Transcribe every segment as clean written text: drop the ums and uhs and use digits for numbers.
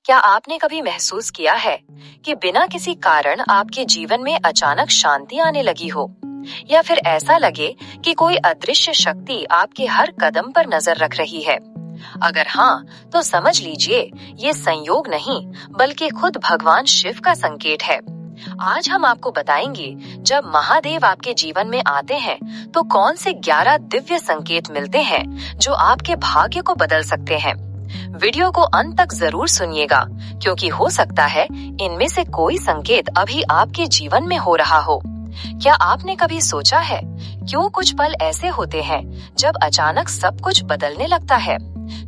क्या आपने कभी महसूस किया है कि बिना किसी कारण आपके जीवन में अचानक शांति आने लगी हो, या फिर ऐसा लगे कि कोई अदृश्य शक्ति आपके हर कदम पर नजर रख रही है? अगर हाँ, तो समझ लीजिए ये संयोग नहीं बल्कि खुद भगवान शिव का संकेत है। आज हम आपको बताएंगे जब महादेव आपके जीवन में आते हैं तो कौन से 11 दिव्य संकेत मिलते हैं जो आपके भाग्य को बदल सकते हैं। वीडियो को अंत तक जरूर सुनिएगा, क्योंकि हो सकता है इनमें से कोई संकेत अभी आपके जीवन में हो रहा हो। क्या आपने कभी सोचा है क्यों कुछ पल ऐसे होते हैं जब अचानक सब कुछ बदलने लगता है?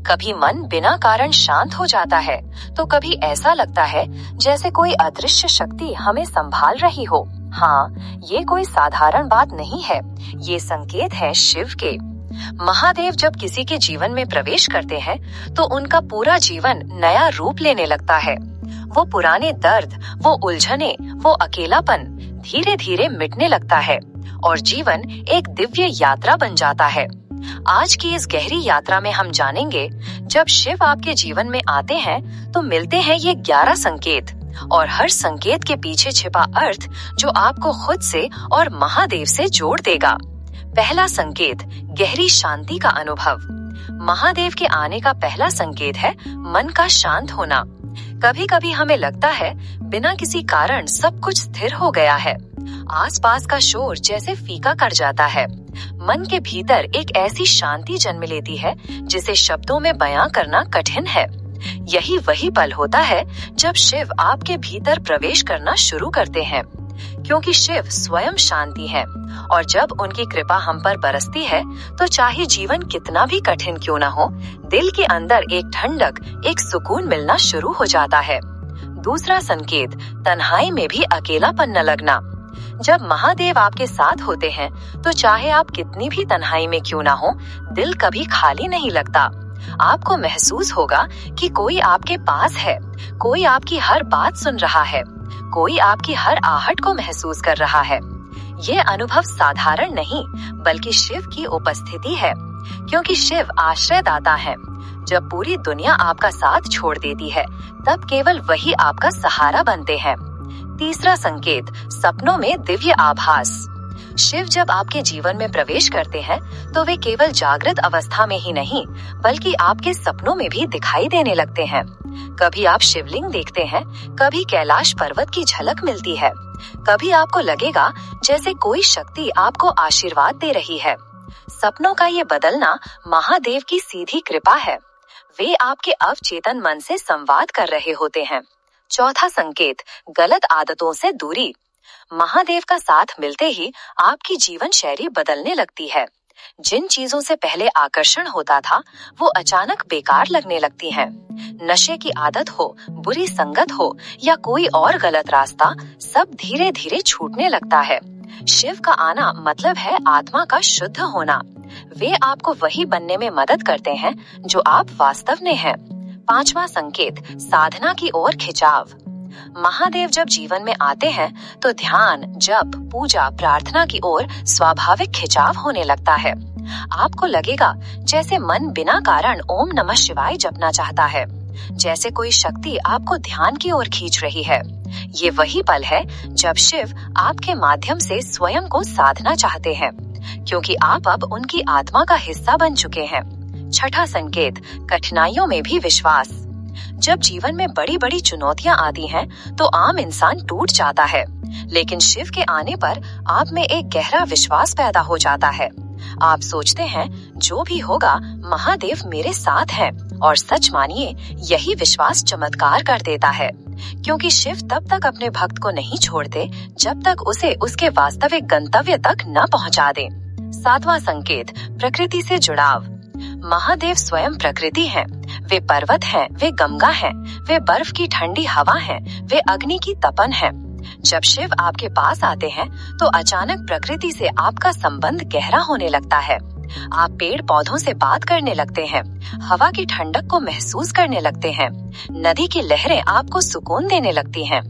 कभी मन बिना कारण शांत हो जाता है, तो कभी ऐसा लगता है जैसे कोई अदृश्य शक्ति हमें संभाल रही हो। हाँ, ये कोई साधारण बात नहीं है, ये संकेत है शिव के। महादेव जब किसी के जीवन में प्रवेश करते हैं तो उनका पूरा जीवन नया रूप लेने लगता है। वो पुराने दर्द, वो उलझने, वो अकेलापन धीरे धीरे मिटने लगता है और जीवन एक दिव्य यात्रा बन जाता है। आज की इस गहरी यात्रा में हम जानेंगे जब शिव आपके जीवन में आते हैं तो मिलते हैं ये 11 संकेत, और हर संकेत के पीछे छिपा अर्थ जो आपको खुद से और महादेव से जोड़ देगा। पहला संकेत, गहरी शांति का अनुभव। महादेव के आने का पहला संकेत है मन का शांत होना। कभी कभी हमें लगता है बिना किसी कारण सब कुछ स्थिर हो गया है, आसपास का शोर जैसे फीका कर जाता है। मन के भीतर एक ऐसी शांति जन्म लेती है जिसे शब्दों में बयां करना कठिन है। यही वही पल होता है जब शिव आपके भीतर प्रवेश करना शुरू करते हैं, क्योंकि शिव स्वयं शांति है और जब उनकी कृपा हम पर बरसती है तो चाहे जीवन कितना भी कठिन क्यों न हो, दिल के अंदर एक ठंडक, एक सुकून मिलना शुरू हो जाता है। दूसरा संकेत, तन्हाई में भी अकेलापन न लगना। जब महादेव आपके साथ होते हैं तो चाहे आप कितनी भी तन्हाई में क्यों ना हो, दिल कभी खाली नहीं लगता। आपको महसूस होगा कि कोई आपके पास है, कोई आपकी हर बात सुन रहा है, कोई आपकी हर आहट को महसूस कर रहा है। ये अनुभव साधारण नहीं बल्कि शिव की उपस्थिति है, क्योंकि शिव आश्रयदाता है। जब पूरी दुनिया आपका साथ छोड़ देती है तब केवल वही आपका सहारा बनते हैं। तीसरा संकेत, सपनों में दिव्य आभास। शिव जब आपके जीवन में प्रवेश करते हैं तो वे केवल जागृत अवस्था में ही नहीं बल्कि आपके सपनों में भी दिखाई देने लगते हैं। कभी आप शिवलिंग देखते हैं, कभी कैलाश पर्वत की झलक मिलती है, कभी आपको लगेगा जैसे कोई शक्ति आपको आशीर्वाद दे रही है। सपनों का ये बदलना महादेव की सीधी कृपा है। वे आपके अवचेतन मन से संवाद कर रहे होते हैं। चौथा संकेत, गलत आदतों से दूरी। महादेव का साथ मिलते ही आपकी जीवन शैली बदलने लगती है। जिन चीजों से पहले आकर्षण होता था वो अचानक बेकार लगने लगती हैं। नशे की आदत हो, बुरी संगत हो या कोई और गलत रास्ता, सब धीरे धीरे छूटने लगता है। शिव का आना मतलब है आत्मा का शुद्ध होना। वे आपको वही बनने में मदद करते हैं जो आप वास्तव में हैं। पांचवा संकेत, साधना की ओर खिंचाव। महादेव जब जीवन में आते हैं तो ध्यान, जप, पूजा, प्रार्थना की ओर स्वाभाविक खिंचाव होने लगता है। आपको लगेगा जैसे मन बिना कारण ओम नमः शिवाय जपना चाहता है, जैसे कोई शक्ति आपको ध्यान की ओर खींच रही है। ये वही पल है जब शिव आपके माध्यम से स्वयं को साधना चाहते हैं, क्योंकि आप अब उनकी आत्मा का हिस्सा बन चुके हैं। छठा संकेत, कठिनाइयों में भी विश्वास। जब जीवन में बड़ी बड़ी चुनौतियां आती हैं तो आम इंसान टूट जाता है, लेकिन शिव के आने पर आप में एक गहरा विश्वास पैदा हो जाता है। आप सोचते हैं जो भी होगा महादेव मेरे साथ हैं, और सच मानिए यही विश्वास चमत्कार कर देता है, क्योंकि शिव तब तक अपने भक्त को नहीं छोड़ते जब तक उसे उसके वास्तविक गंतव्य तक न पहुंचा दे। सातवां संकेत, प्रकृति से जुड़ाव। महादेव स्वयं प्रकृति हैं। वे पर्वत हैं, वे गंगा हैं, वे बर्फ की ठंडी हवा हैं, वे अग्नि की तपन हैं। जब शिव आपके पास आते हैं तो अचानक प्रकृति से आपका संबंध गहरा होने लगता है। आप पेड़ पौधों से बात करने लगते हैं, हवा की ठंडक को महसूस करने लगते हैं, नदी की लहरें आपको सुकून देने लगती हैं।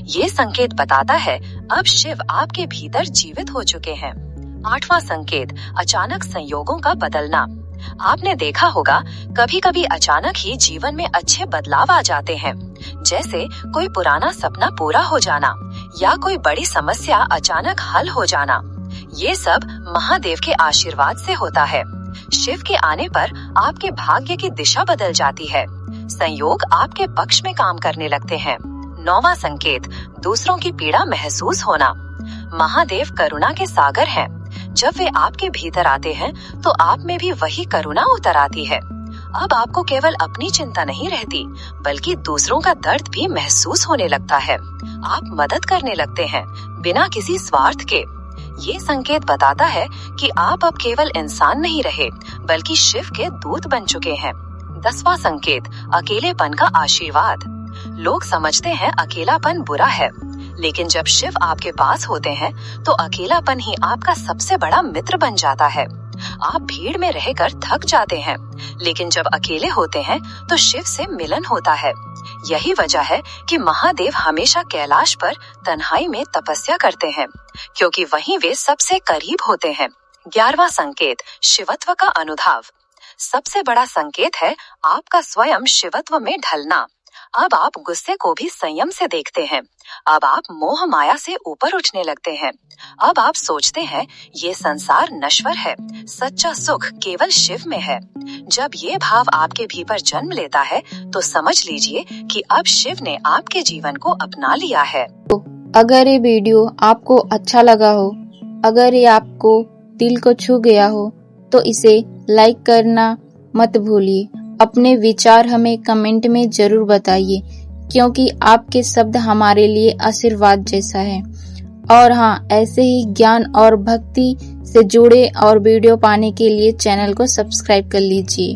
ये संकेत बताता है अब शिव आपके भीतर जीवित हो चुके हैं। आठवां संकेत, अचानक संयोगों का बदलना। आपने देखा होगा कभी कभी अचानक ही जीवन में अच्छे बदलाव आ जाते हैं, जैसे कोई पुराना सपना पूरा हो जाना या कोई बड़ी समस्या अचानक हल हो जाना, ये सब महादेव के आशीर्वाद से होता है। शिव के आने पर आपके भाग्य की दिशा बदल जाती है, संयोग आपके पक्ष में काम करने लगते हैं। 9वां संकेत, दूसरों की पीड़ा महसूस होना। महादेव करुणा के सागर हैं। जब वे आपके भीतर आते हैं तो आप में भी वही करुणा उतर आती है। अब आपको केवल अपनी चिंता नहीं रहती, बल्कि दूसरों का दर्द भी महसूस होने लगता है। आप मदद करने लगते हैं बिना किसी स्वार्थ के। ये संकेत बताता है कि आप अब केवल इंसान नहीं रहे, बल्कि शिव के दूत बन चुके हैं। 10वां संकेत, अकेलेपन का आशीर्वाद। लोग समझते हैं अकेलापन बुरा है, लेकिन जब शिव आपके पास होते हैं तो अकेलापन ही आपका सबसे बड़ा मित्र बन जाता है। आप भीड़ में रहकर थक जाते हैं, लेकिन जब अकेले होते हैं तो शिव से मिलन होता है। यही वजह है कि महादेव हमेशा कैलाश पर तन्हाई में तपस्या करते हैं, क्योंकि वहीं वे सबसे करीब होते हैं। 11वां संकेत, शिवत्व का अनुधाव। सबसे बड़ा संकेत है आपका स्वयं शिवत्व में ढलना। अब आप गुस्से को भी संयम से देखते हैं। अब आप मोह माया से ऊपर उठने लगते हैं। अब आप सोचते हैं ये संसार नश्वर है, सच्चा सुख केवल शिव में है। जब ये भाव आपके भीतर जन्म लेता है तो समझ लीजिए कि अब शिव ने आपके जीवन को अपना लिया है। अगर ये वीडियो आपको अच्छा लगा हो, अगर ये आपको दिल को छू गया हो, तो इसे लाइक करना मत भूलिए। अपने विचार हमें कमेंट में जरूर बताइए, क्योंकि आपके शब्द हमारे लिए आशीर्वाद जैसा है। और हाँ, ऐसे ही ज्ञान और भक्ति से जुड़े और वीडियो पाने के लिए चैनल को सब्सक्राइब कर लीजिए।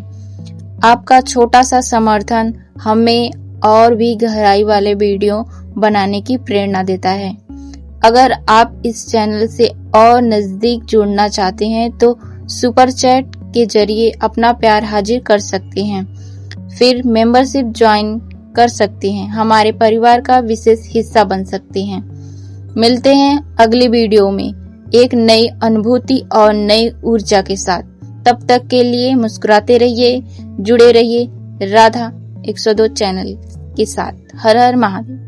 आपका छोटा सा समर्थन हमें और भी गहराई वाले वीडियो बनाने की प्रेरणा देता है। अगर आप इस चैनल से और नजदीक जुड़ना चाहते हैं तो सुपर चैट के जरिए अपना प्यार हाजिर कर सकते हैं, फिर मेंबरशिप ज्वाइन कर सकते हैं, हमारे परिवार का विशेष हिस्सा बन सकते हैं। मिलते हैं अगली वीडियो में एक नई अनुभूति और नई ऊर्जा के साथ। तब तक के लिए मुस्कुराते रहिए, जुड़े रहिए राधा 102 चैनल के साथ। हर हर महादेव।